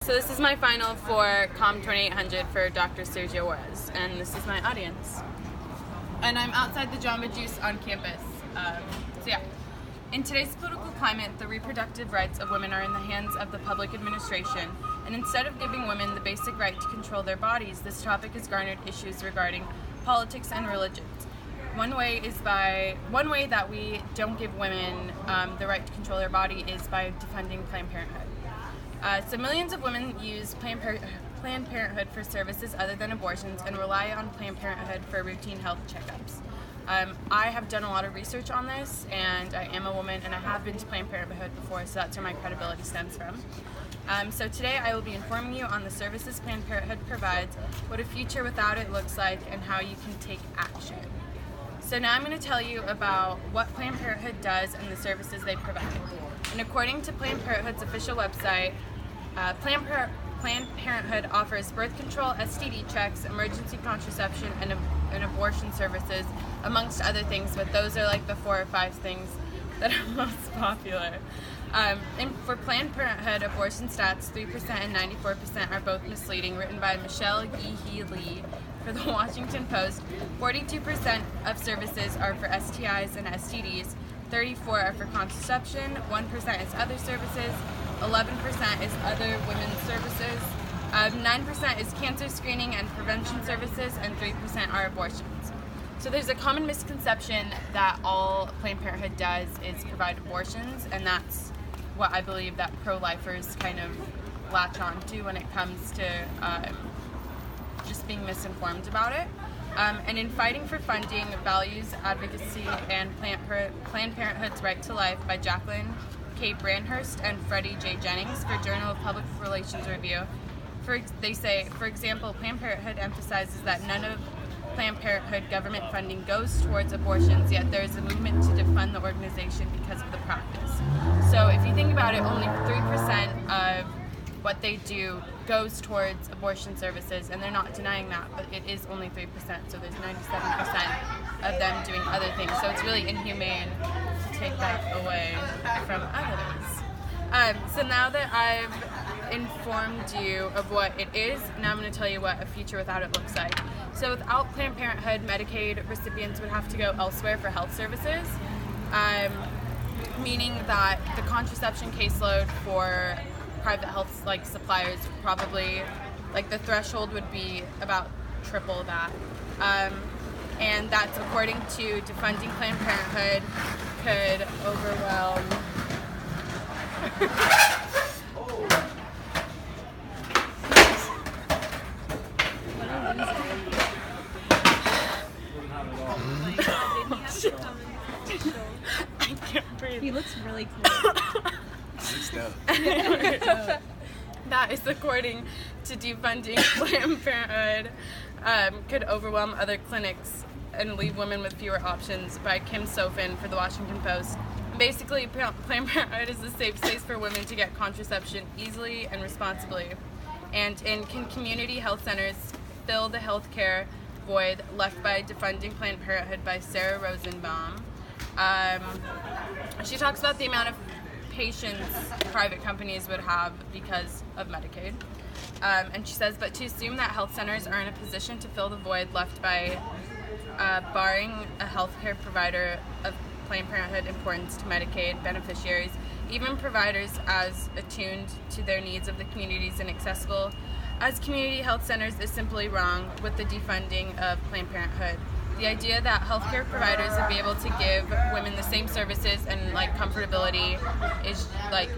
So this is my final for COM 2800 for Dr. Sergio Juarez, and this is my audience. And I'm outside the Jamba Juice on campus. So yeah. In today's political climate, the reproductive rights of women are in the hands of the public administration, and instead of giving women the basic right to control their bodies, this topic has garnered issues regarding politics and religions. One way that we don't give women the right to control their body is by defunding Planned Parenthood. So millions of women use Planned Parenthood for services other than abortions and rely on Planned Parenthood for routine health checkups. I have done a lot of research on this, and I am a woman, and I have been to Planned Parenthood before, so that's where my credibility stems from. So today I will be informing you on the services Planned Parenthood provides, what a future without it looks like, and how you can take action. So now I'm going to tell you about what Planned Parenthood does and the services they provide. And according to Planned Parenthood's official website, Planned Parenthood offers birth control, STD checks, emergency contraception, and abortion services, amongst other things, but those are like the 4 or 5 things that are most popular. And for Planned Parenthood, abortion stats 3% and 94% are both misleading, written by Michelle Yeehee Lee for the Washington Post. 42% of services are for STIs and STDs, 34% are for contraception, 1% is other services, 11% is other women's services, 9% is cancer screening and prevention services, and 3% are abortions. So there's a common misconception that all Planned Parenthood does is provide abortions, and that's what I believe that pro-lifers kind of latch on to when it comes to just being misinformed about it. And in fighting for funding, values, advocacy, and Planned Parenthood's Right to Life by Jacqueline K. Brandhurst and Freddie J. Jennings for Journal of Public Relations Review, they say, for example, Planned Parenthood emphasizes that none of Planned Parenthood government funding goes towards abortions, yet there is a movement to defund the organization because of the practice. So if you think about it, only 3% of what they do goes towards abortion services, and they're not denying that, but it is only 3%, so there's 97% of them doing other things. So it's really inhumane to take that away from others. So now that I've informed you of what it is, now I'm going to tell you what a future without it looks like. So without Planned Parenthood, Medicaid recipients would have to go elsewhere for health services, meaning that the contraception caseload for private health suppliers probably, the threshold would be about triple that. And that's according to defunding Planned Parenthood could overwhelm I can't breathe. He looks really cool. That is according to defunding Planned Parenthood could overwhelm other clinics and leave women with fewer options, by Kim Sofin for the Washington Post. Basically, Planned Parenthood is a safe space for women to get contraception easily and responsibly, and can community health centers fill the healthcare void left by defunding Planned Parenthood, by Sarah Rosenbaum. She talks about the amount of patients private companies would have because of Medicaid. And she says, but to assume that health centers are in a position to fill the void left by barring a healthcare provider of Planned Parenthood importance to Medicaid beneficiaries, even providers as attuned to their needs of the communities and accessible as community health centers, is simply wrong with the defunding of Planned Parenthood. The idea that healthcare providers would be able to give women the same services and comfortability is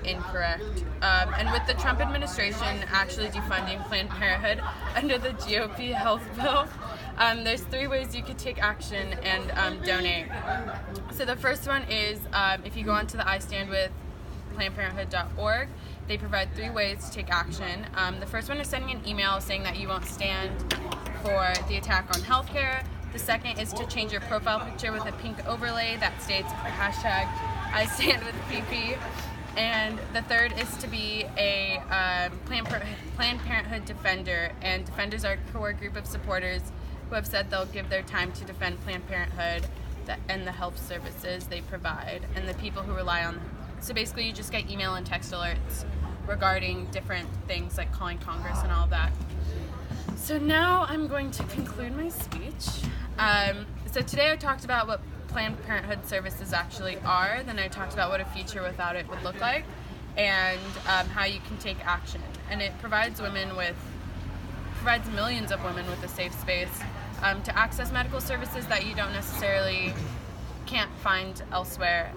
incorrect. And with the Trump administration actually defunding Planned Parenthood under the GOP health bill, there's 3 ways you could take action and donate. So the first one is if you go onto the iStandWithPlannedParenthood.org, they provide 3 ways to take action. The first one is sending an email saying that you won't stand for the attack on healthcare. The second is to change your profile picture with a pink overlay that states hashtag #IStandWithPP. And the third is to be a Planned Parenthood defender. And defenders are a core group of supporters who have said they'll give their time to defend Planned Parenthood and the health services they provide and the people who rely on them. So basically you just get email and text alerts regarding different things like calling Congress and all of that. So now I'm going to conclude my speech. So today I talked about what Planned Parenthood services actually are, then I talked about what a future without it would look like, and how you can take action. And it provides millions of women with a safe space to access medical services that you can't find elsewhere.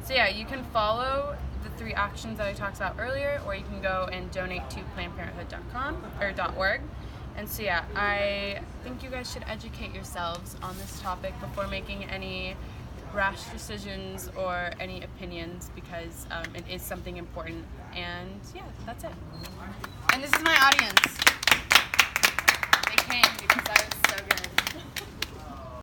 So yeah, you can follow the 3 actions that I talked about earlier, or you can go and donate to PlannedParenthood.com or .org. And so yeah, I think you guys should educate yourselves on this topic before making any rash decisions or any opinions, because it is something important. And yeah, that's it. And this is my audience. They came because I was